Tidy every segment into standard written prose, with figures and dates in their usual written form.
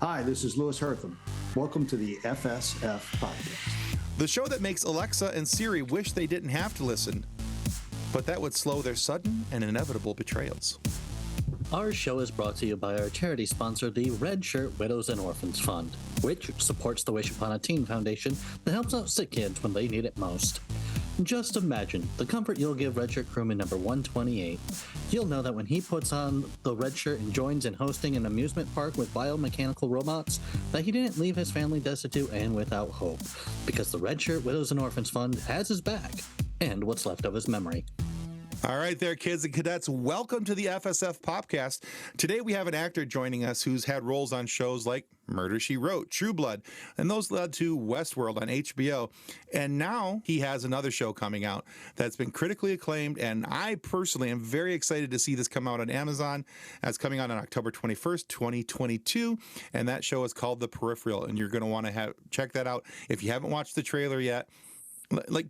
Hi, this is Louis Herthum. Welcome to the FSF Podcast. The show that makes Alexa and Siri wish they didn't have to listen, but that would slow their sudden and inevitable betrayals. Our show is brought to you by our charity sponsor, the Red Shirt Widows and Orphans Fund, which supports the Wish Upon a Teen Foundation that helps out sick kids when they need it most. Just imagine the comfort you'll give Red Shirt crewman number 128. You'll know that when he puts on the red shirt and joins in hosting an amusement park with biomechanical robots, that he didn't leave his family destitute and without hope, because the Red Shirt Widows and Orphans Fund has his back, and what's left of his memory. All right there, kids and cadets, welcome to the FSF Popcast. Today we have an actor joining us who's had roles on shows like Murder, She Wrote, True Blood, and those led to Westworld on HBO. And now he has another show coming out that's been critically acclaimed, and I personally am very excited to see this come out on Amazon. That's coming out on October 21st, 2022, and that show is called The Peripheral, and you're going to want to check that out. If you haven't watched the trailer yet,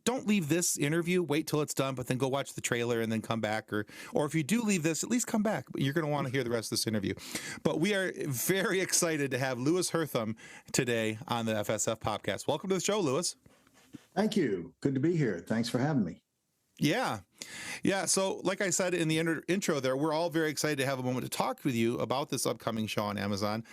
don't leave this interview, wait till it's done, but then go watch the trailer and then come back. Or if you do leave this, at least come back. You're going to want to hear the rest of this interview. But we are very excited to have Louis Herthum today on the FSF Podcast. Welcome to the show, Louis. Thank you. Good to be here. Thanks for having me. Yeah. So like I said in the intro there, we're all very excited to have a moment to talk with you about this upcoming show on Amazon.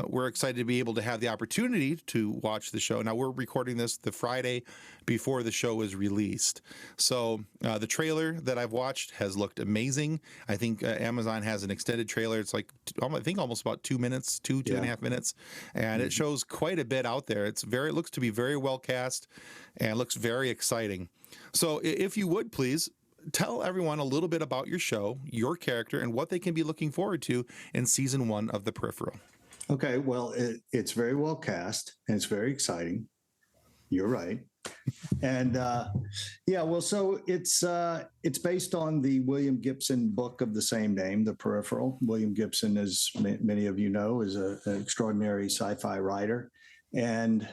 We're excited to be able to have the opportunity to watch the show. Now, we're recording this the Friday before the show is released. So the trailer that I've watched has looked amazing. I think Amazon has an extended trailer. It's like, I think almost about 2 minutes, two and a half minutes. And it shows quite a bit out there. It looks to be very well cast and looks very exciting. So if you would please tell everyone a little bit about your show, your character, and what they can be looking forward to in season 1 of The Peripheral. Okay, well, it's very well cast and it's very exciting. You're right. And so it's based on the William Gibson book of the same name, The Peripheral. William Gibson, as many of you know, is an extraordinary sci-fi writer. And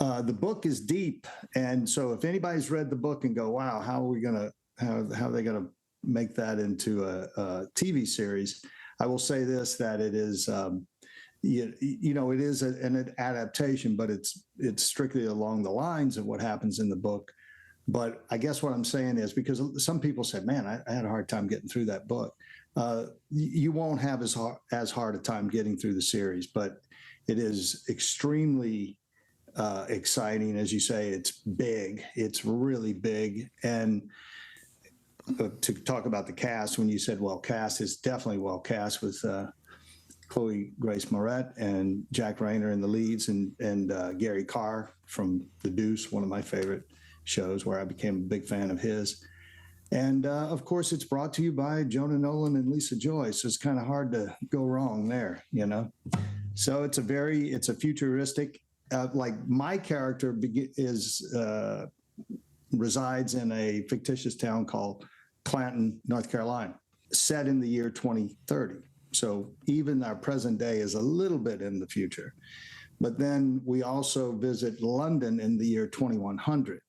the book is deep, and so if anybody's read the book and go, "Wow, how are they gonna make that into a TV series?" I will say this: that it is, it is an adaptation, but it's strictly along the lines of what happens in the book. But I guess what I'm saying is, because some people said, "Man, I had a hard time getting through that book." You won't have as hard a time getting through the series, but it is extremely exciting. As you say, it's big. It's really big. And to talk about the cast, when you said well cast, it's definitely well cast with Chloe Grace Moretz and Jack Rayner in the leads, and Gary Carr from The Deuce, one of my favorite shows where I became a big fan of his. And of course, it's brought to you by Jonah Nolan and Lisa Joy, so it's kind of hard to go wrong there, So it's a futuristic. Like my character resides in a fictitious town called Clanton, North Carolina, set in the year 2030. So even our present day is a little bit in the future. But then we also visit London in the year 2100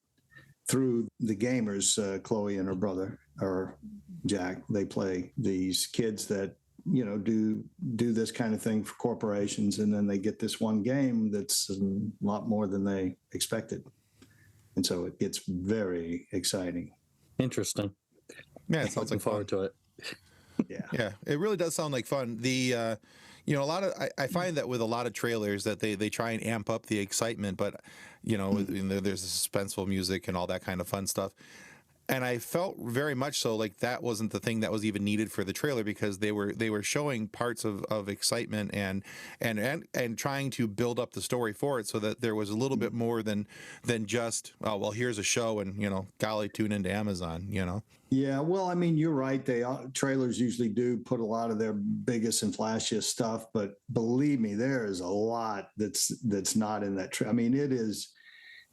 through the gamers, Chloe and her brother, or Jack. They play these kids that do this kind of thing for corporations, and then they get this one game that's a lot more than they expected. And so it gets very exciting. Interesting. Yeah, it sounds like forward to it. Yeah, it really does sound like fun. A lot of I find that with a lot of trailers that they try and amp up the excitement, but there's the suspenseful music and all that kind of fun stuff. And I felt very much so like that wasn't the thing that was even needed for the trailer, because they were showing parts of excitement and trying to build up the story for it, so that there was a little bit more than just, oh, well, here's a show and golly, tune into Amazon. Yeah, well, I mean, you're right. Trailers usually do put a lot of their biggest and flashiest stuff, but believe me, there is a lot that's not in that. I mean,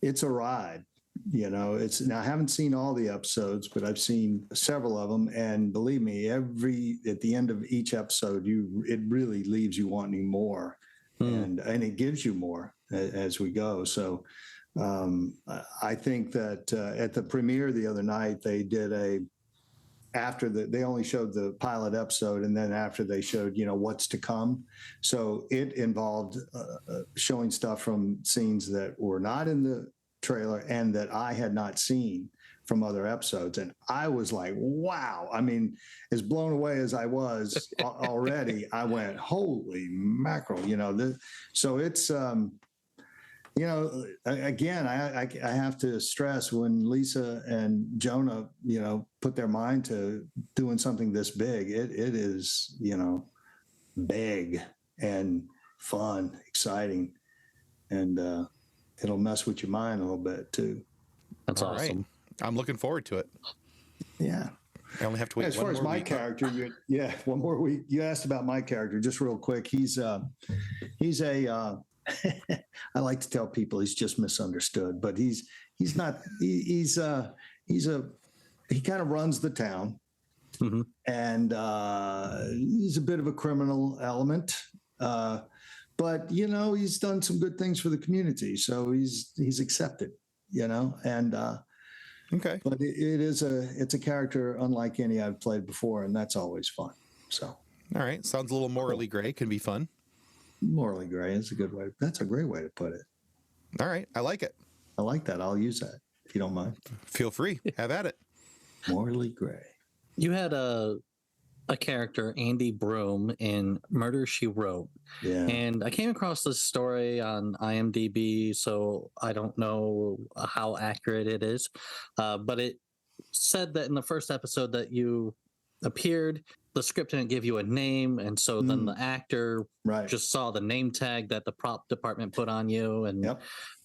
it's a ride. Now I haven't seen all the episodes, but I've seen several of them, and believe me, at the end of each episode, it really leaves you wanting more, and it gives you more as we go. So I think that at the premiere the other night, they did after they only showed the pilot episode, and then after they showed, what's to come. So it involved showing stuff from scenes that were not in the trailer and that I had not seen from other episodes. And I was like, wow. I mean, as blown away as I was already, I went, holy mackerel, so it's, again, I have to stress, when Lisa and Jonah, put their mind to doing something this big, it is, big and fun, exciting, and it'll mess with your mind a little bit too. That's All awesome. right. I'm looking forward to it. Yeah. I only have to wait. As far as my character, one more week. You asked about my character, just real quick. He's a I like to tell people he's just misunderstood, but he's not. He kind of runs the town, Mm-hmm. and he's a bit of a criminal element, but he's done some good things for the community, so he's accepted, and. Okay. But it's a character unlike any I've played before, and that's always fun. So. All right. Sounds a little morally gray. Can be fun. Morally gray is a good way. That's a great way to put it. All right. I like it. I like that. I'll use that if you don't mind. Feel free. Have at it. Morally gray. You had a character, Andy Broom, in Murder, She Wrote. Yeah. And I came across this story on IMDb, so I don't know how accurate it is. But it said that in the first episode that you appeared, the script didn't give you a name, and so then the actor just saw the name tag that the prop department put on you, and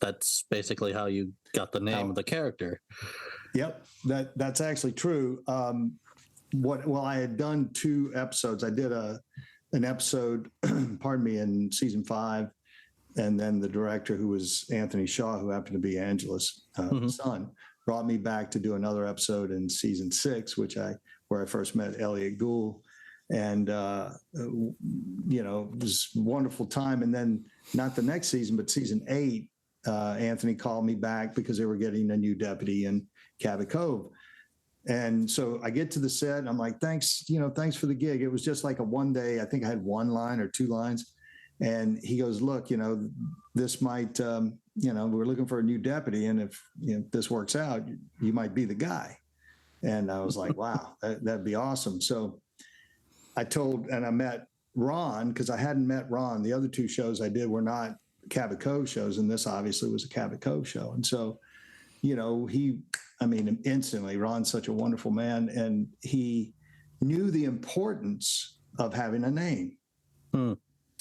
that's basically how you got the name of the character. Yep, that's actually true. I had done 2 episodes. I did an episode, pardon me, in season 5, and then the director, who was Anthony Shaw, who happened to be Angela's son, brought me back to do another episode in season 6, where I first met Elliot Gould, and it was a wonderful time. And then not the next season, but season 8, Anthony called me back because they were getting a new deputy in Cabot Cove. And so I get to the set and I'm like, thanks for the gig. It was just like a one day, I think I had 1 line or 2 lines. And he goes, look, this might, we're looking for a new deputy. And if this works out, you might be the guy. And I was like, wow, that'd be awesome. So I met Ron, because I hadn't met Ron. The other 2 shows I did were not Cabot Cove shows. And this obviously was a Cabot Cove show. And so, instantly, Ron's such a wonderful man, and he knew the importance of having a name.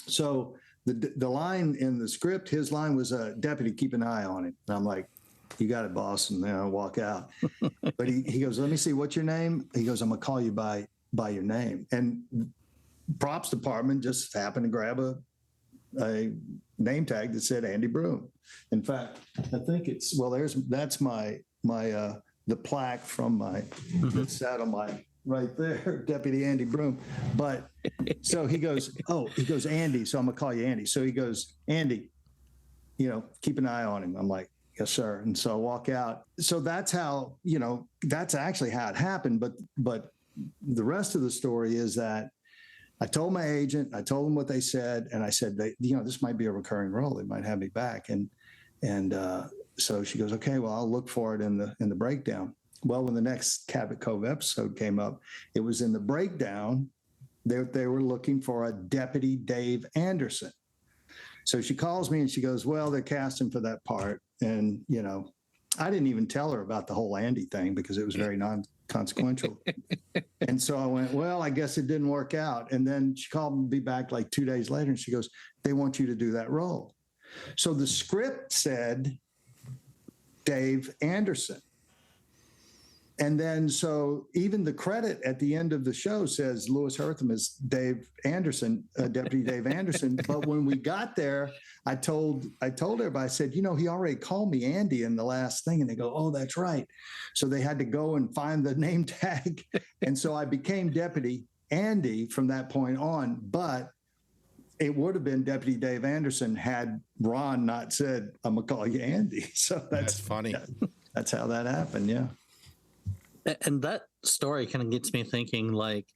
So the line in the script, his line was, deputy, keep an eye on him. And I'm like, you got it, boss. And then I walk out. But he goes, let me see, what's your name? He goes, I'm going to call you by your name. And props department just happened to grab a name tag that said Andy Broom. In fact, I think that's my the plaque from that sat on my right there, Deputy Andy Broom. But so he goes, Andy. So I'm gonna call you Andy. So he goes, Andy, keep an eye on him. I'm like, yes, sir. And so I walk out. So that's how, that's actually how it happened. But the rest of the story is that I told my agent, I told them what they said, and I said, this might be a recurring role. They might have me back. And so she goes, okay, well, I'll look for it in the breakdown. Well, when the next Cabot Cove episode came up, it was in the breakdown. They were looking for a Deputy Dave Anderson. So she calls me and she goes, well, they're casting for that part. And, I didn't even tell her about the whole Andy thing because it was very non-consequential. And so I went, well, I guess it didn't work out. And then she called me back like 2 days later and she goes, they want you to do that role. So the script said Dave Anderson. And then so even the credit at the end of the show says Louis Herthum is Dave Anderson, Deputy Dave Anderson. But when we got there, I told everybody, I said, he already called me Andy in the last thing. And they go, oh, that's right. So they had to go and find the name tag. And so I became Deputy Andy from that point on. But it would have been Deputy Dave Anderson had Ron not said, I'm going to call you Andy. So that's funny. That's how that happened. Yeah. And that story kind of gets me thinking, like,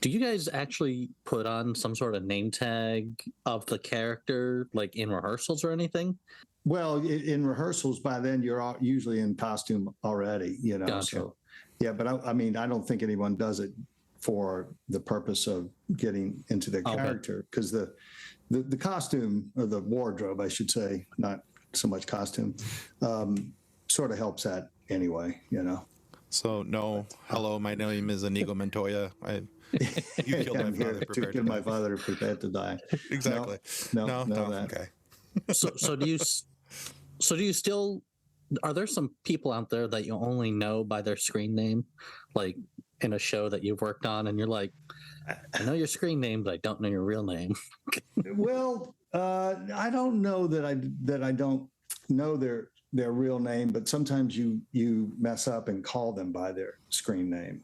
do you guys actually put on some sort of name tag of the character, like in rehearsals or anything? Well, in rehearsals, by then you're usually in costume already, you know. Gotcha. So, yeah, but I mean, I don't think anyone does it for the purpose of getting into their Okay. character, because the costume, or the wardrobe, I should say, not so much costume, sort of helps that anyway, you know. So no, hello, my name is Inigo Montoya. You killed my I'm here father. to Prepare kill to my die. father, prepare to die. Exactly. No, that. Okay. So do you still, are there some people out there that you only know by their screen name, like in a show that you've worked on, and you're like, I know your screen name, but I don't know your real name? Well, I don't know that I don't know their real name, but sometimes you mess up and call them by their screen name.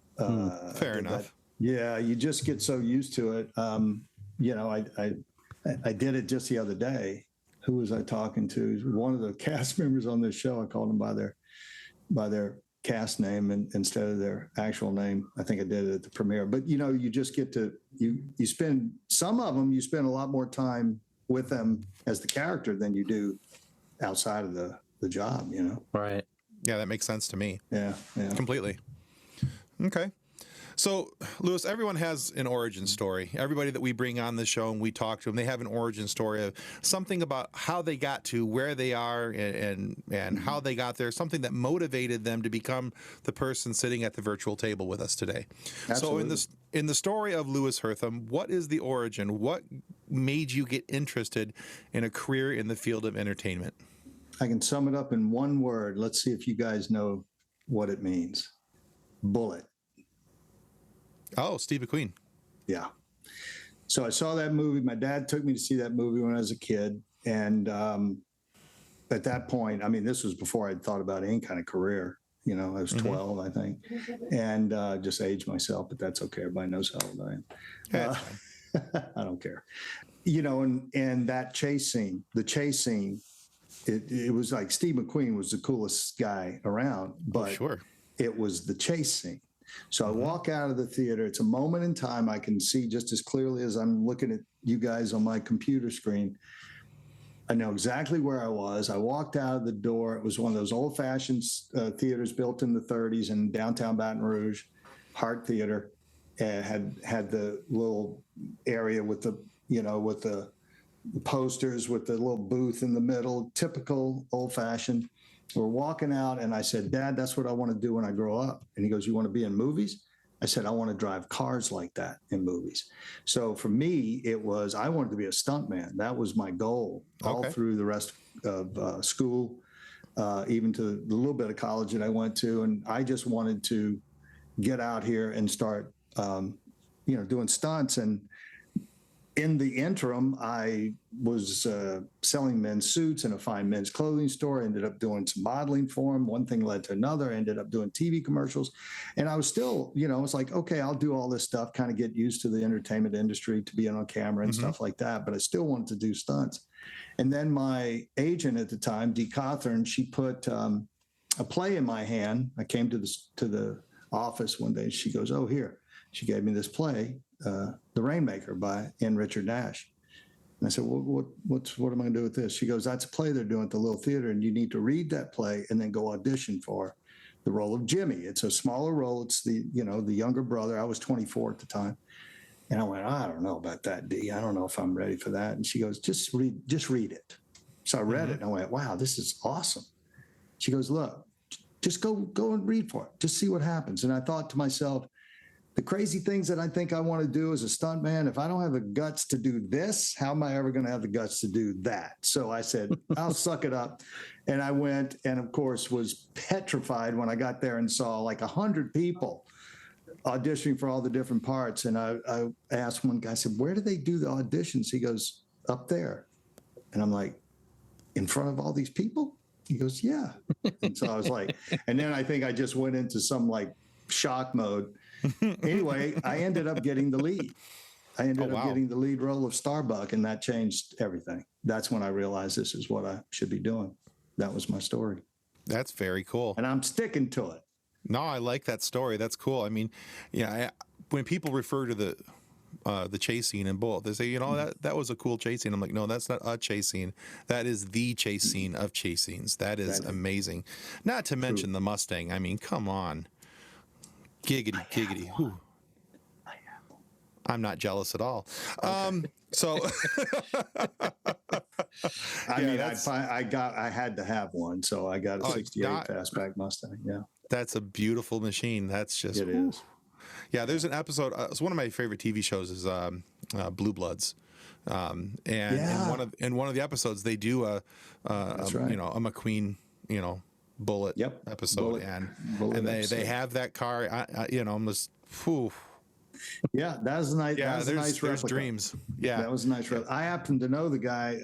Fair enough. Yeah, you just get so used to it. You know, I did it just the other day. Who was I talking to? One of the cast members on this show. I called them by their cast name instead of their actual name. I think I did it at the premiere. But you know, you just get to you spend some of them. You spend a lot more time with them as the character than you do outside of the job. You know. Right. Yeah, that makes sense to me. Yeah. Completely. Okay. So, Louis, everyone has an origin story. Everybody that we bring on the show and we talk to them, they have an origin story of something about how they got to where they are and how they got there, something that motivated them to become the person sitting at the virtual table with us today. Absolutely. So in the story of Louis Herthum, what is the origin? What made you get interested in a career in the field of entertainment? I can sum it up in one word. Let's see if you guys know what it means. Bullit. Oh, Steve McQueen. Yeah. So I saw that movie. My dad took me to see that movie when I was a kid. And at that point, I mean, this was before I'd thought about any kind of career. You know, I was 12, I think, and just aged myself, but that's okay. Everybody knows how old I am. I don't care. You know, and that chase scene, it was like Steve McQueen was the coolest guy around, but sure. It was the chase scene. So I walk out of the theater. It's a moment in time I can see just as clearly as I'm looking at you guys on my computer screen. I know exactly where I was. I walked out of the door. It was one of those old-fashioned theaters built in the 30s in downtown Baton Rouge, Hart Theater. Had the little area with the posters with the little booth in the middle, typical old-fashioned. We're walking out, and I said, Dad, that's what I want to do when I grow up. And he goes, you want to be in movies? I said, I want to drive cars like that in movies. So for me, I wanted to be a stuntman. That was my goal all through the rest of school, even to the little bit of college that I went to. And I just wanted to get out here and start, doing stunts. And in the interim, I was selling men's suits in a fine men's clothing store, ended up doing some modeling for them. One thing led to another, ended up doing TV commercials. And I was still, it's like, okay, I'll do all this stuff, kind of get used to the entertainment industry, to being on camera and stuff like that. But I still wanted to do stunts. And then my agent at the time, Dee Cawthorn, she put a play in my hand. I came to the office one day. She goes, oh, here. She gave me this play, The Rainmaker by N. Richard Nash. And I said, well, what am I going to do with this? She goes, that's a play they're doing at the little theater, and you need to read that play and then go audition for the role of Jimmy. It's a smaller role. It's the younger brother. I was 24 at the time. And I went, I don't know about that, Dee. I don't know if I'm ready for that. And she goes, just read it. So I read it, and I went, wow, this is awesome. She goes, look, just go and read for it. Just see what happens. And I thought to myself, the crazy things that I think I want to do as a stuntman, if I don't have the guts to do this, how am I ever going to have the guts to do that? So I said, I'll suck it up. And I went and, of course, was petrified when I got there and saw like 100 people auditioning for all the different parts. And I asked one guy, I said, where do they do the auditions? He goes, up there. And I'm like, in front of all these people? He goes, yeah. And so I was like, and then I think I just went into some like shock mode. Anyway, I ended up getting the lead. I ended up getting the lead role of Starbuck, and that changed everything. That's when I realized this is what I should be doing. That was my story. That's very cool. And I'm sticking to it. No, I like that story. That's cool. I mean, yeah, when people refer to the chase scene in Bullit, they say, you know, that was a cool chase scene. I'm like, no, that's not a chase scene. That is the chase scene of chase scenes. That is amazing. Not to mention the Mustang. I mean, come on. Giggity, giggity. Whew. I'm not jealous at all. Okay. So I had to have one, so I got a 68 fastback Mustang. Yeah. That's a beautiful machine. That's just it is. Yeah, there's an episode. It's one of my favorite TV shows is Blue Bloods, and in one of the episodes they do a McQueen Bullit episode, and they have that car. I'm just Yeah, that was nice. Yeah, that was a nice there's dreams. Yeah, that was a nice. I happen to know the guy,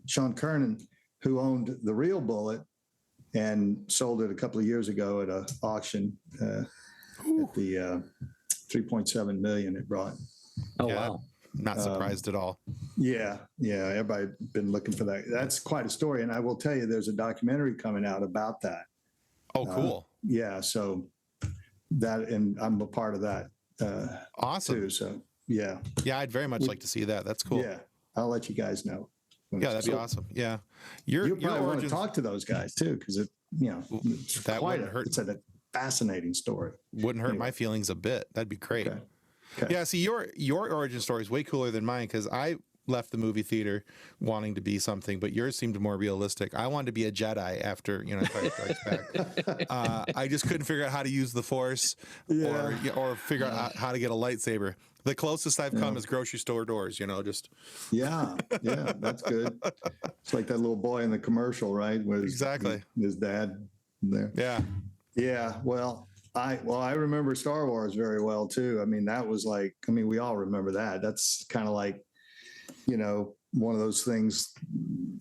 Sean Kernan, who owned the real Bullit and sold it a couple of years ago at an auction at the 3.7 million it brought. Oh wow! Not surprised at all. Yeah. Everybody been looking for that. That's quite a story, and I will tell you, there's a documentary coming out about that. Oh, cool. Yeah, so that, and I'm a part of that. Awesome. Too, so yeah, I'd very much like to see that. That's cool. Yeah, I'll let you guys know. Yeah, that'd be awesome. Yeah, you probably want to talk to those guys too, because it's that wouldn't hurt. It's a fascinating story. Wouldn't hurt my feelings a bit. That'd be great. Okay. Yeah, see, your origin story is way cooler than mine, because I left the movie theater wanting to be something, but yours seemed more realistic. I wanted to be a Jedi after Empire Strikes Back. I just couldn't figure out how to use the Force or figure out how to get a lightsaber. The closest I've come is grocery store doors. Just that's good. It's like that little boy in the commercial, right? Exactly. His dad there. Yeah. Well, I remember Star Wars very well too. I mean, that was like, we all remember that. That's kind of like, one of those things,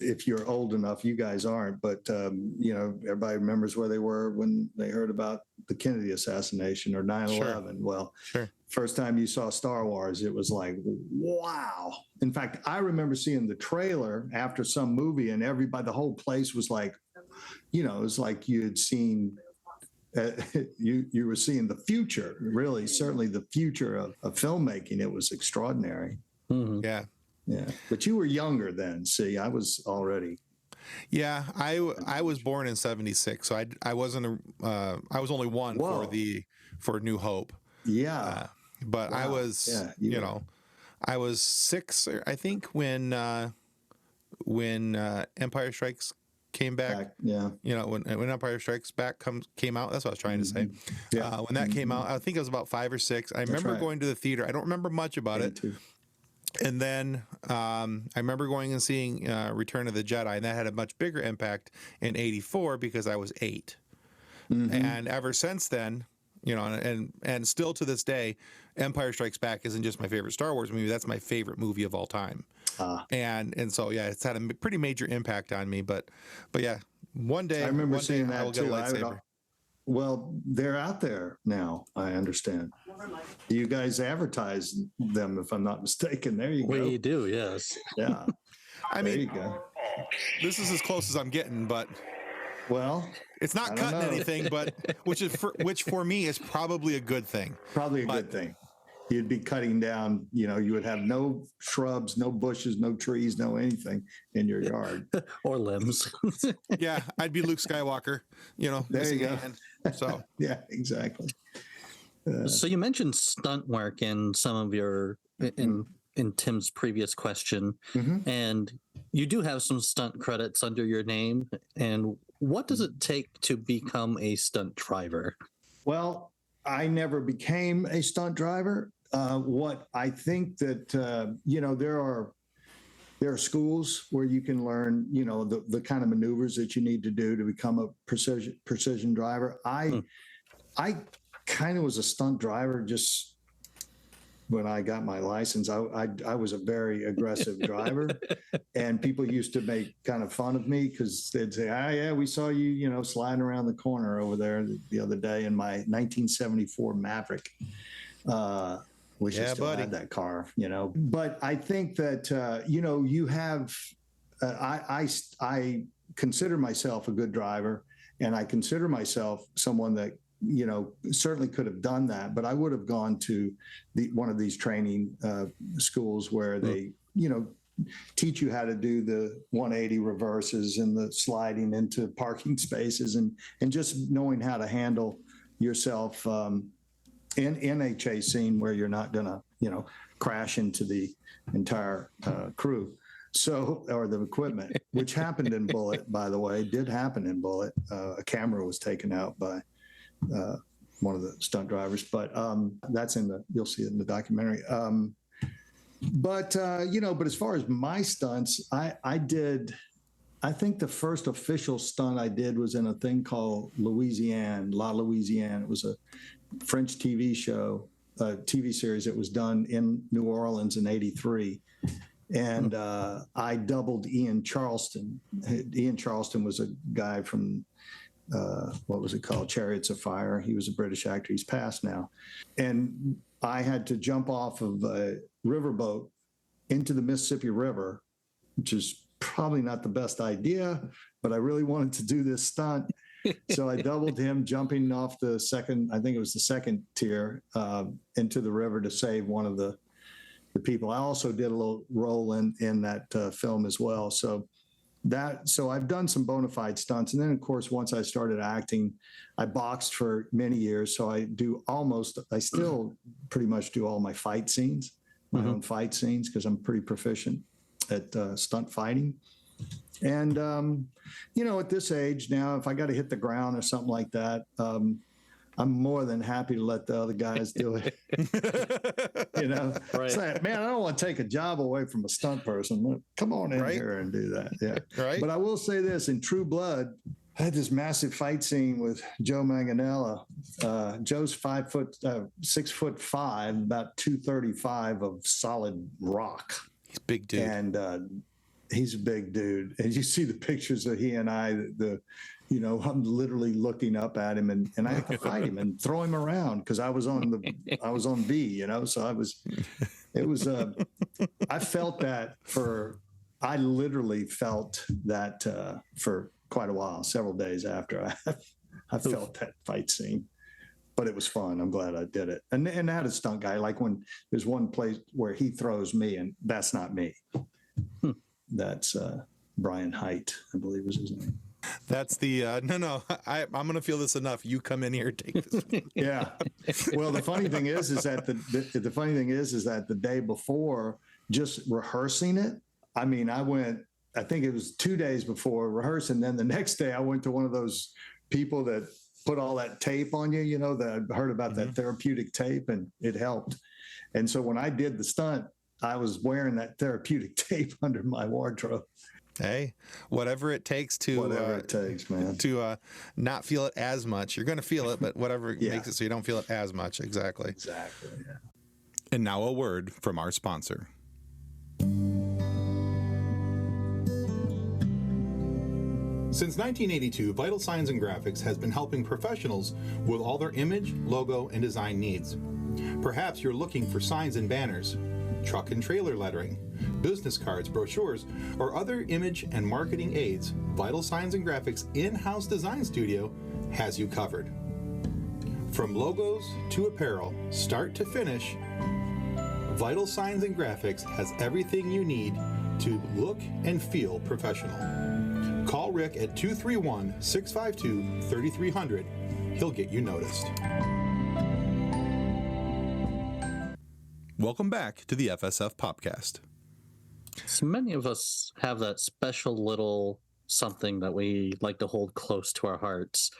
if you're old enough, you guys aren't, but, everybody remembers where they were when they heard about the Kennedy assassination or 9/11. Sure. Well, sure. First time you saw Star Wars, it was like, wow. In fact, I remember seeing the trailer after some movie and the whole place was like, it was like you had seen, you were seeing the future, really, certainly the future of filmmaking. It was extraordinary. Mm-hmm. Yeah. But you were younger then. See, I was already. Yeah, I was born in '76, so I wasn't. I was only one for New Hope. Yeah, but wow. I was. Yeah, I was 6, I think, when Empire Strikes came back. Yeah. When Empire Strikes Back came out. That's what I was trying to say. Yeah. When that came out, I think I was about 5 or 6. I remember going to the theater. I don't remember much about it. Too. And then I remember going and seeing Return of the Jedi, and that had a much bigger impact in '84 because I was 8. Mm-hmm. And ever since then, and still to this day, Empire Strikes Back isn't just my favorite Star Wars movie. That's my favorite movie of all time. And so, it's had a pretty major impact on me. But yeah, one day I remember seeing that I will get a lightsaber. Well, they're out there now, I understand. You guys advertise them, if I'm not mistaken. There you go. We do, yes. Yeah. There you go. This is as close as I'm getting, but it's not cutting anything, but which for me is probably a good thing. Probably a good thing. You'd be cutting down, you would have no shrubs, no bushes, no trees, no anything in your yard. Or limbs. Yeah, I'd be Luke Skywalker, There you go. So yeah, exactly. So you mentioned stunt work in some of your in Tim's previous question, and you do have some stunt credits under your name. And what does it take to become a stunt driver? Well, I never became a stunt driver. What I think that there are schools where you can learn, the kind of maneuvers that you need to do to become a precision driver. I kind of was a stunt driver just when I got my license. I was a very aggressive driver, and people used to make kind of fun of me because they'd say, yeah, we saw you, sliding around the corner over there the other day in my 1974 Maverick. Wish I still had that car, But I think that, you have, I consider myself a good driver, and I consider myself someone that certainly could have done that, but I would have gone to one of these training schools where they, teach you how to do the 180 reverses and the sliding into parking spaces and just knowing how to handle yourself in a chase scene where you're not going to, crash into the entire crew. So, or the equipment, which happened in Bullit, by the way, did happen in Bullit. A camera was taken out by one of the stunt drivers, but that's you'll see it in the documentary. But as far as my stunts, I think the first official stunt I did was in a thing called La Louisiane. It was a French TV show, TV series that was done in New Orleans in '83. And I doubled Ian Charleston. Ian Charleston was a guy from, what was it called? Chariots of Fire. He was a British actor. He's passed now. And I had to jump off of a riverboat into the Mississippi River, which is probably not the best idea, but I really wanted to do this stunt. So I doubled him jumping off the second tier into the river to save one of the people. I also did a little role in that film as well. So I've done some bona fide stunts. And then of course, once I started acting, I boxed for many years. So I still pretty much do all my fight scenes, my own fight scenes, because I'm pretty proficient at stunt fighting. And, at this age now, if I got to hit the ground or something like that, I'm more than happy to let the other guys do it. Right. It's like, man, I don't want to take a job away from a stunt person. Come on in here and do that. Yeah. Right. But I will say this, in True Blood, I had this massive fight scene with Joe Manganiello. Joe's 6'5", about 235 of solid rock. He's a big dude. And he's a big dude. And you see the pictures of he and I, I'm literally looking up at him and I have to fight him and throw him around because I was on B, so I felt that I literally felt that for quite a while, several days after I felt that fight scene, but it was fun. I'm glad I did it. And I had a stunt guy, like when there's one place where he throws me and that's not me. That's Brian Height, I believe was his name. That's the I'm going to feel this enough. You come in here, take this. Yeah. Well, the funny thing is that the day before, just rehearsing it. I mean, I think it was 2 days before rehearsing. Then the next day, I went to one of those people that put all that tape on you. That I heard about that therapeutic tape, and it helped. And so when I did the stunt, I was wearing that therapeutic tape under my wardrobe. Hey, whatever it takes, man. To not feel it as much. You're going to feel it, but whatever makes it so you don't feel it as much. Exactly. Exactly. Yeah. And now a word from our sponsor. Since 1982, Vital Signs and Graphics has been helping professionals with all their image, logo, and design needs. Perhaps you're looking for signs and banners, truck and trailer lettering, business cards, brochures, or other image and marketing aids. Vital Signs and Graphics in-house design studio has you covered. From logos to apparel, start to finish, Vital Signs and Graphics has everything you need to look and feel professional. Call Rick at 231-652-3300. He'll get you noticed. Welcome back to the FSF Popcast. So many of us have that special little something that we like to hold close to our hearts.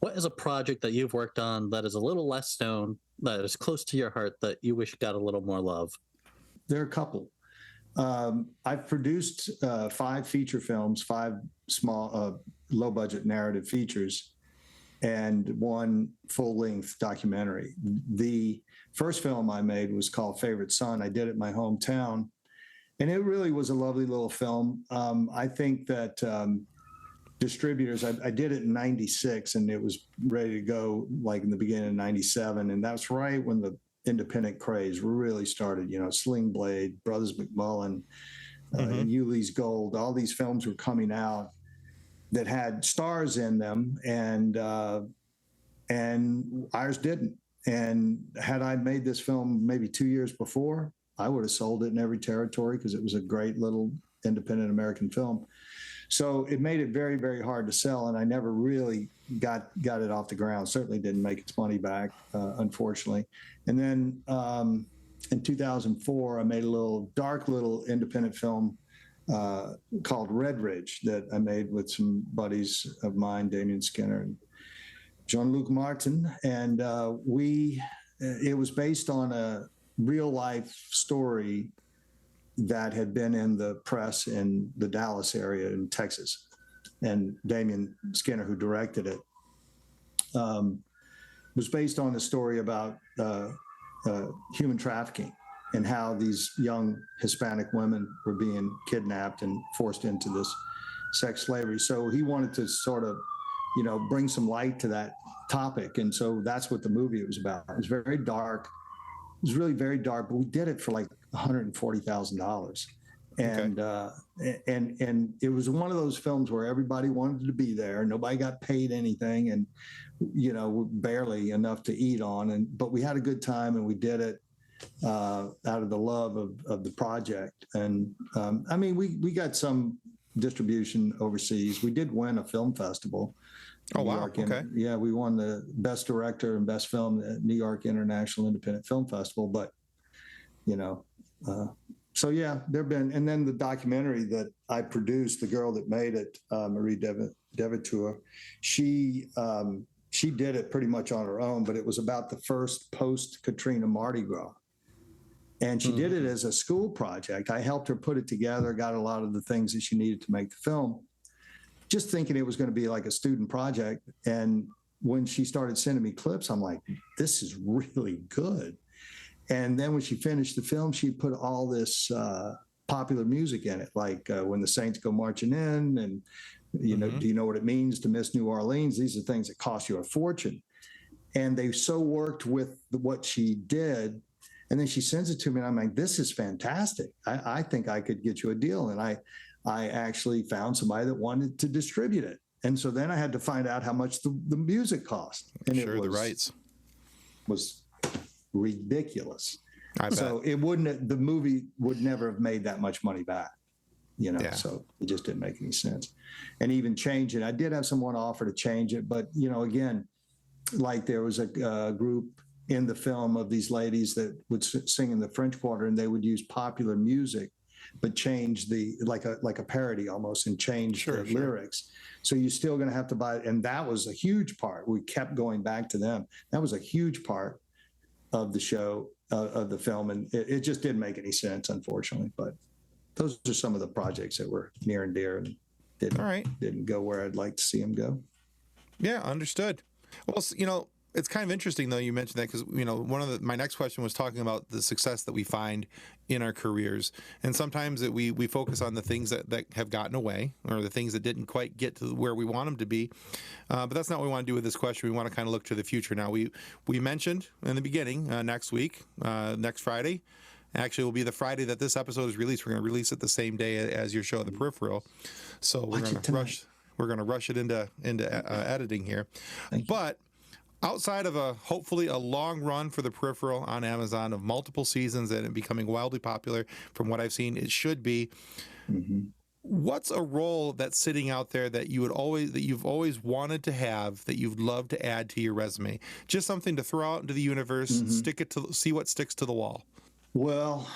What is a project that you've worked on that is a little less known, that is close to your heart, that you wish got a little more love? There are a couple. I've produced 5 feature films, 5 small, low-budget narrative features, and 1 full-length documentary. The first film I made was called Favorite Son. I did it in my hometown, and it really was a lovely little film. I think that distributors, I did it in 96, and it was ready to go like in the beginning of 97, and that's right when the independent craze really started. Sling Blade, Brothers McMullen, Yuli's Gold, all these films were coming out that had stars in them, and and ours didn't. And had I made this film maybe 2 years before, I would have sold it in every territory because it was a great little independent American film. So it made it very, very hard to sell, and I never really got it off the ground. Certainly didn't make its money back, unfortunately. And then in 2004, I made a dark little independent film called Red Ridge that I made with some buddies of mine, Damien Skinner and Jean-Luc Martin. And it was based on a real life story that had been in the press in the Dallas area in Texas. And Damien Skinner, who directed it, was based on a story about human trafficking and how these young Hispanic women were being kidnapped and forced into this sex slavery. So he wanted to sort of, bring some light to that topic. And so that's what the movie was about. It was very dark. It was really very dark, but we did it for like $140,000. And and it was one of those films where everybody wanted to be there. Nobody got paid anything, and barely enough to eat on. But we had a good time, and we did it out of the love of the project. And I mean, we got some distribution overseas. We did win a film festival. Oh, wow. Okay. Yeah, we won the Best Director and Best Film at New York International Independent Film Festival. But, so yeah, there've been, and then the documentary that I produced, the girl that made it, Marie Devitur, she did it pretty much on her own, but it was about the first post-Katrina Mardi Gras. And she did it as a school project. I helped her put it together, got a lot of the things that she needed to make the film, just thinking it was going to be like a student project. And when she started sending me clips, I'm like, this is really good. And then when she finished the film, she put all this popular music in it, like When the Saints Go Marching In, and, do you know what it means to miss New Orleans? These are things that cost you a fortune. And they so worked with what she did. And then she sends it to me, and I'm like, this is fantastic. I think I could get you a deal. And I actually found somebody that wanted to distribute it. And so then I had to find out how much the music cost. And the rights was ridiculous. I bet. So the movie would never have made that much money back, so it just didn't make any sense. And even change it. I did have someone offer to change it, but, again, like there was a group in the film of these ladies that would sing in the French Quarter, and they would use popular music, but change like a parody almost, and change the lyrics. So you're still going to have to buy it. And that was a huge part. We kept going back to them. That was a huge part of the show, of the film. And it just didn't make any sense, unfortunately. But those are some of the projects that were near and dear and didn't go where I'd like to see them go. Yeah, understood. Well, it's kind of interesting, though, you mentioned that, because, my next question was talking about the success that we find in our careers. And sometimes we focus on the things that have gotten away, or the things that didn't quite get to where we want them to be. But that's not what we want to do with this question. We want to kind of look to the future. Now, we mentioned in the beginning, next week, next Friday, actually will be the Friday that this episode is released. We're going to release it the same day as your show, The Peripheral. So we're going to rush it into editing here. But outside of hopefully a long run for The Peripheral on Amazon of multiple seasons and it becoming wildly popular, from what I've seen, it should be. Mm-hmm. What's a role that's sitting out there that you've always wanted to have, that you'd love to add to your resume? Just something to throw out into the universe, see what sticks to the wall. Well,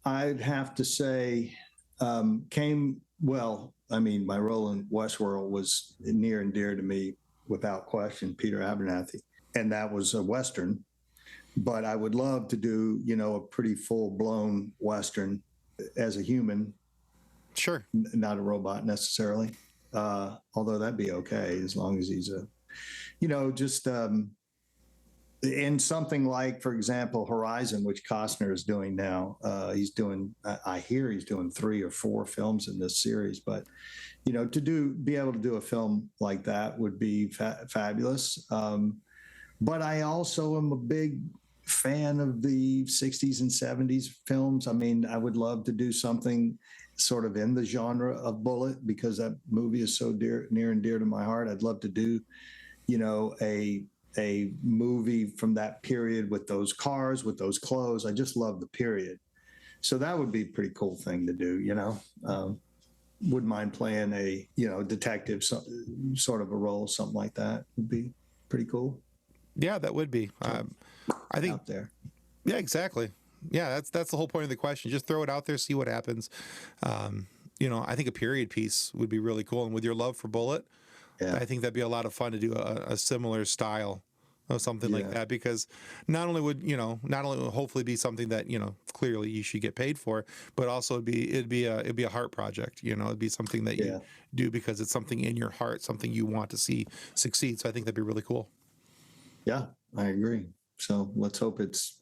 I'd have to say, my role in Westworld was near and dear to me, without question, Peter Abernathy. And that was a Western. But I would love to do, a pretty full-blown Western as a human. Sure. Not a robot necessarily. Although that'd be okay, as long as he's in something like, for example, Horizon, which Costner is doing now. I hear he's doing 3 or 4 films in this series, but be able to do a film like that would be fabulous. But I also am a big fan of the 60s and 70s films. I mean, I would love to do something sort of in the genre of Bullit, because that movie is so near and dear to my heart. I'd love to do, a a movie from that period with those cars, with those clothes. I just love the period. So that would be a pretty cool thing to do, wouldn't mind playing a, detective, sort of a role, something like that would be pretty cool. Yeah, that would be. I think out there. Yeah, exactly. Yeah, that's the whole point of the question. Just throw it out there, see what happens. I think a period piece would be really cool. And with your love for Bullit, Yeah. I think that'd be a lot of fun to do a similar style of something like that, because not only would hopefully be something that, clearly you should get paid for, but also it'd be a heart project. It'd be something that you do because it's something in your heart, something you want to see succeed. So I think that'd be really cool. Yeah, I agree. So let's hope it's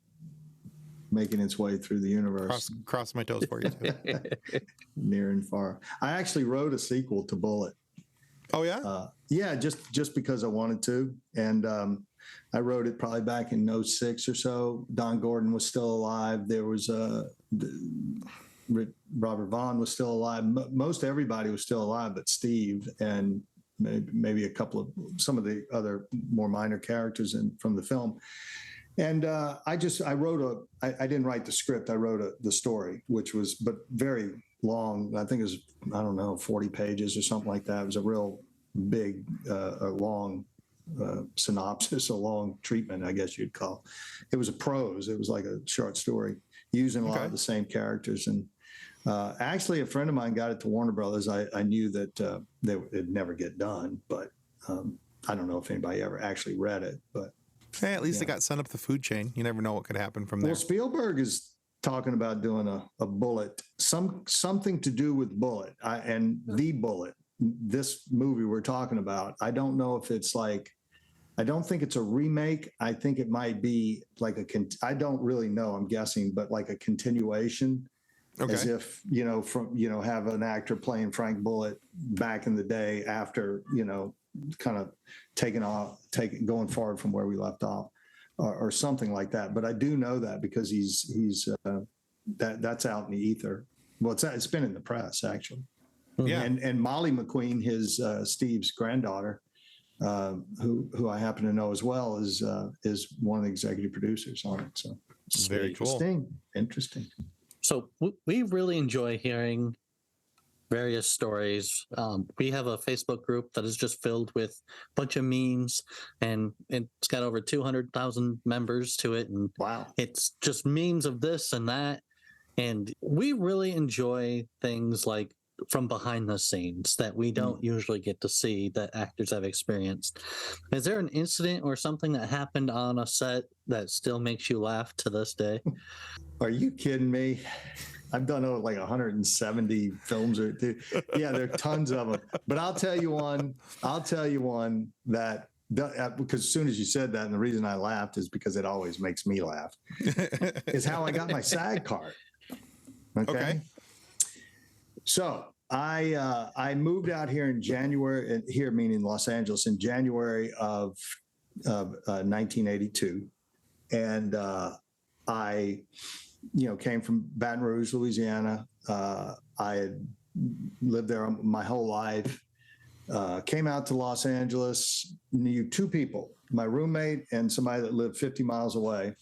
making its way through the universe. Cross my toes for you too. Near and far. I actually wrote a sequel to Bullit. Oh yeah? Yeah, just because I wanted to. And I wrote it probably back in 06 or so. Don Gordon was still alive. There was Robert Vaughn was still alive. Most everybody was still alive but Steve and maybe some of the other more minor characters from the film. And I didn't write the script. I wrote the story, but very long. I think it was, 40 pages or something like that. It was a real big, a long synopsis, a long treatment, I guess you'd call. It was a prose. It was like a short story using a lot of the same characters. And actually, a friend of mine got it to Warner Brothers. I knew that it'd never get done, but I don't know if anybody ever actually read it, but. Hey, at least they got sent up the food chain. You never know what could happen from there. Well, Spielberg is talking about doing a Bullit, something to do with Bullit and the Bullit. This movie we're talking about. I don't know if it's I don't think it's a remake. I think it might be I don't really know. I'm guessing, but like a continuation. Okay. As if, have an actor playing Frank Bullit back in the day after, kind of going forward from where we left off or something like that. But I do know that because he's that's out in the ether. Well, it's been in the press actually. Yeah. And Molly McQueen, his Steve's granddaughter, who I happen to know as well, is one of the executive producers on it. So it's very interesting. So we really enjoy hearing various stories. We have a Facebook group that is just filled with a bunch of memes, and it's got over 200,000 members to it. And wow, it's just memes of this and that. And we really enjoy things like from behind the scenes that we don't usually get to see that actors have experienced. Is there an incident or something that happened on a set that still makes you laugh to this day? Are you kidding me? I've done like 170 films yeah, there are tons of them. But I'll tell you one that because as soon as you said that, and the reason I laughed is because it always makes me laugh, is how I got my SAG card. Okay. So I moved out here in January, here meaning Los Angeles, in January of 1982. And I came from Baton Rouge, Louisiana. I had lived there my whole life. Came out to Los Angeles, knew two people, my roommate and somebody that lived 50 miles away.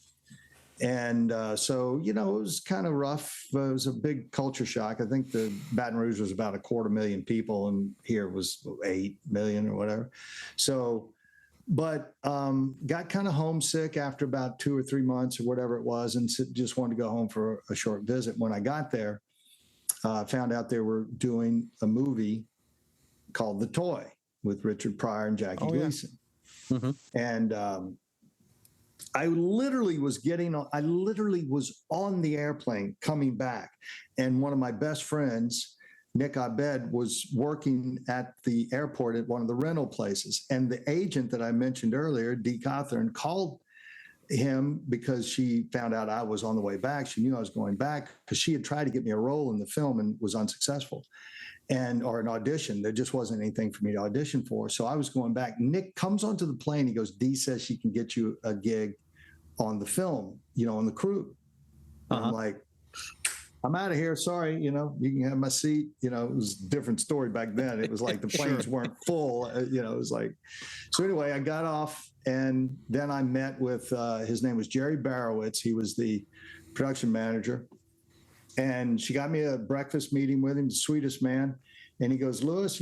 And so, it was kind of rough. It was a big culture shock. I think the Baton Rouge was about 250,000 people, and here was 8 million or whatever. So, but got kind of homesick after about 2 or 3 months or whatever it was, and just wanted to go home for a short visit. When I got there, found out they were doing a movie called The Toy with Richard Pryor and Jackie Gleason. Yeah. Mm-hmm. And I literally was on the airplane coming back, and one of my best friends, Nick Abed, was working at the airport at one of the rental places. And the agent that I mentioned earlier, Dee Cawthorn, called him because she found out I was on the way back. She knew I was going back because she had tried to get me a role in the film and was unsuccessful, or an audition. There just wasn't anything for me to audition for. So I was going back. Nick comes onto the plane. He goes, Dee says she can get you a gig on the film, on the crew. Uh-huh. I'm like, I'm out of here. Sorry, you can have my seat. It was a different story back then. It was like the planes weren't full. It was like, so anyway, I got off and then I met with, his name was Jerry Barowitz. He was the production manager. And she got me a breakfast meeting with him, the sweetest man. And he goes, Louis,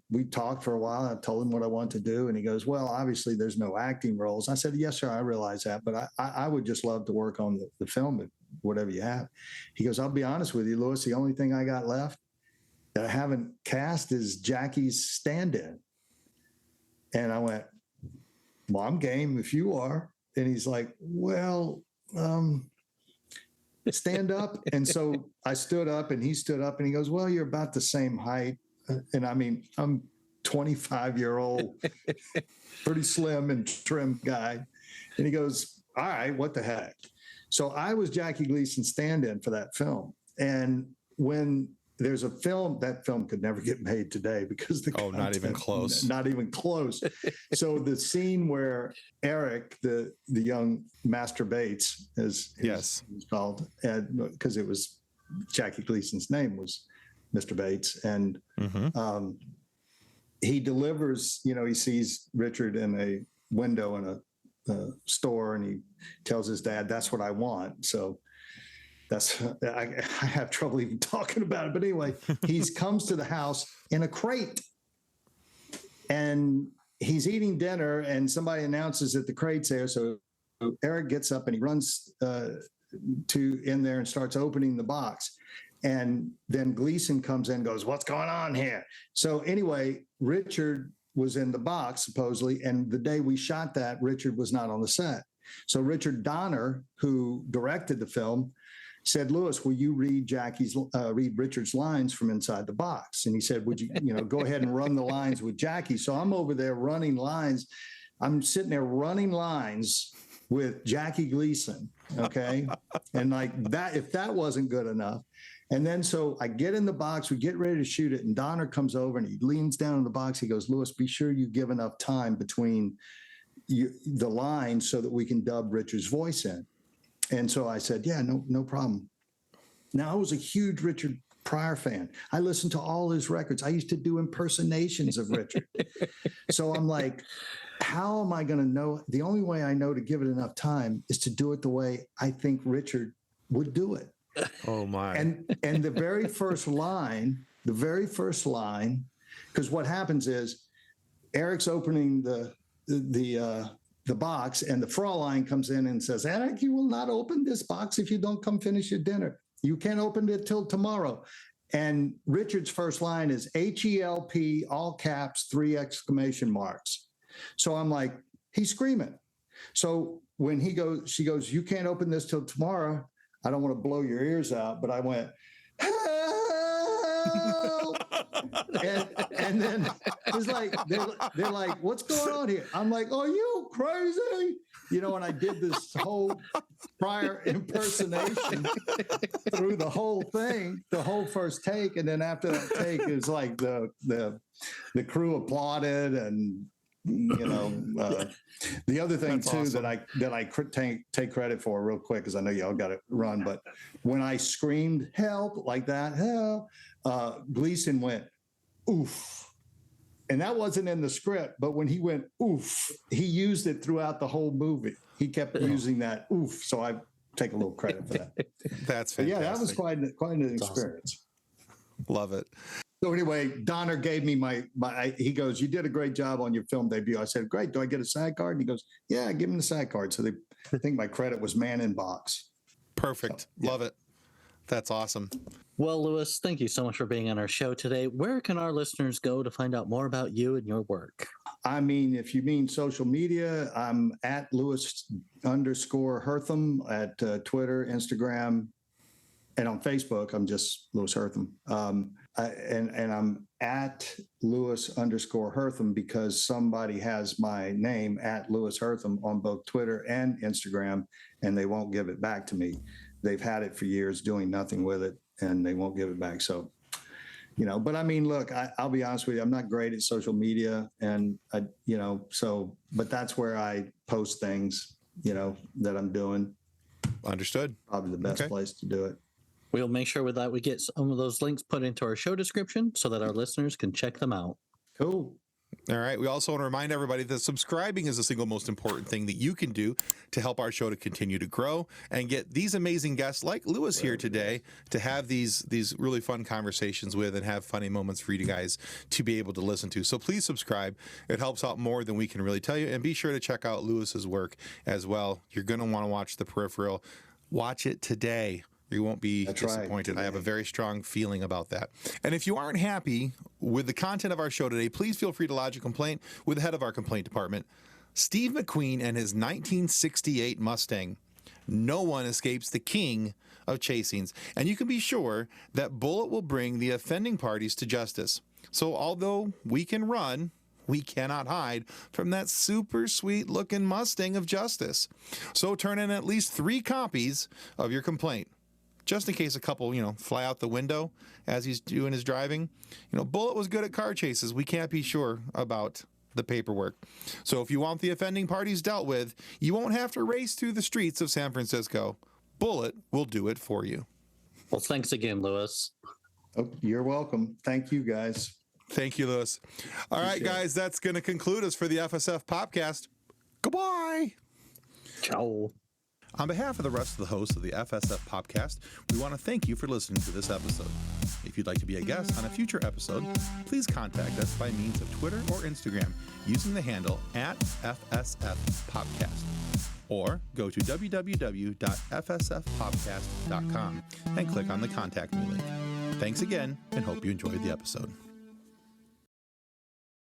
we talked for a while. I told him what I want to do. And he goes, well, obviously there's no acting roles. I said, yes, sir, I realize that. But I would just love to work on the film, whatever you have. He goes, I'll be honest with you, Louis, the only thing I got left that I haven't cast is Jackie's stand-in. And I went, well, I'm game if you are. And he's like, well, stand up. And so I stood up and he stood up and he goes, well, you're about the same height. And I mean, I'm 25-year-old, pretty slim and trim guy. And he goes, all right, what the heck? So I was Jackie Gleason's stand-in for that film. And when there's a film, that film could never get made today because not even close. Not even close. So the scene where Eric, the young Master Bates, as he's called, because it was Jackie Gleason's name was Mr. Bates, and he delivers. He sees Richard in a window in a store, and he tells his dad, "That's what I want." So. I have trouble even talking about it. But anyway, he comes to the house in a crate and he's eating dinner and somebody announces that the crate's there. So Eric gets up and he runs in there and starts opening the box. And then Gleason comes in and goes, what's going on here? So anyway, Richard was in the box supposedly. And the day we shot that, Richard was not on the set. So Richard Donner, who directed the film, said, Louis, will you read Richard's lines from inside the box? And he said, would you, go ahead and run the lines with Jackie? So I'm over there running lines. I'm sitting there running lines with Jackie Gleason. Okay. And like that, if that wasn't good enough. And then, so I get in the box, we get ready to shoot it. And Donner comes over and he leans down in the box. He goes, Louis, be sure you give enough time between the lines so that we can dub Richard's voice in. And so I said, yeah, no problem. Now, I was a huge Richard Pryor fan. I listened to all his records. I used to do impersonations of Richard. So I'm like, how am I going to know? The only way I know to give it enough time is to do it the way I think Richard would do it. Oh, my. And the very first line, because what happens is Eric's opening the box, and the Fraulein comes in and says, Eric, you will not open this box if you don't come finish your dinner. You can't open it till tomorrow. And Richard's first line is HELP, all caps, 3 exclamation marks. So I'm like, he's screaming. So when she goes, you can't open this till tomorrow. I don't want to blow your ears out, but I went, help! and then it's like they're like, what's going on here? I'm like, are you crazy? And I did this whole prior impersonation through the whole thing, the whole first take, and then after that take, it's like the crew applauded, and the other thing That's too awesome. that I take credit for real quick, because I know y'all got to run, but when I screamed help like that, help, Gleason went oof. And that wasn't in the script, but when he went oof, he used it throughout the whole movie. He kept using that oof. So I take a little credit for that. That's fantastic. But yeah, that was quite an experience. Awesome. Love it. So anyway, Donner gave me he goes, you did a great job on your film debut. I said, great. Do I get a SAG card? And he goes, yeah, give him the SAG card. So I think my credit was man in box. Perfect. So, yeah. Love it. That's awesome. Well, Louis, thank you so much for being on our show today. Where can our listeners go to find out more about you and your work? I mean, if you mean social media, I'm at Louis_Herthum at Twitter, Instagram, and on Facebook, I'm just Louis Herthum. And I'm at Louis_Herthum because somebody has my name at Louis Herthum on both Twitter and Instagram, and they won't give it back to me. They've had it for years doing nothing with it, and they won't give it back. So, but I mean, look, I'll be honest with you. I'm not great at social media, and but that's where I post things, that I'm doing. Understood. Probably the best place to do it. We'll make sure that we get some of those links put into our show description so that our listeners can check them out. Cool. All right. We also want to remind everybody that subscribing is the single most important thing that you can do to help our show to continue to grow and get these amazing guests like Louis here today to have these really fun conversations with and have funny moments for you guys to be able to listen to. So please subscribe. It helps out more than we can really tell you. And be sure to check out Louis's work as well. You're going to want to watch The Peripheral. Watch it today. You won't be disappointed. I have a very strong feeling about that. And if you aren't happy with the content of our show today, please feel free to lodge a complaint with the head of our complaint department, Steve McQueen, and his 1968 Mustang. No one escapes the king of chasings. And you can be sure that Bullit will bring the offending parties to justice. So although we can run, we cannot hide from that super sweet looking Mustang of justice. So turn in at least 3 copies of your complaint, just in case a couple, fly out the window as he's doing his driving. Bullit was good at car chases. We can't be sure about the paperwork. So if you want the offending parties dealt with, you won't have to race through the streets of San Francisco. Bullit will do it for you. Well, thanks again, Louis. Oh, you're welcome. Thank you, guys. Thank you, Louis. All right, guys, that's going to conclude us for the FSF Popcast. Goodbye. Ciao. On behalf of the rest of the hosts of the FSF Popcast, we want to thank you for listening to this episode. If you'd like to be a guest on a future episode, please contact us by means of Twitter or Instagram using the handle @FSFPopcast, or go to www.fsfpopcast.com and click on the Contact Me link. Thanks again, and hope you enjoyed the episode.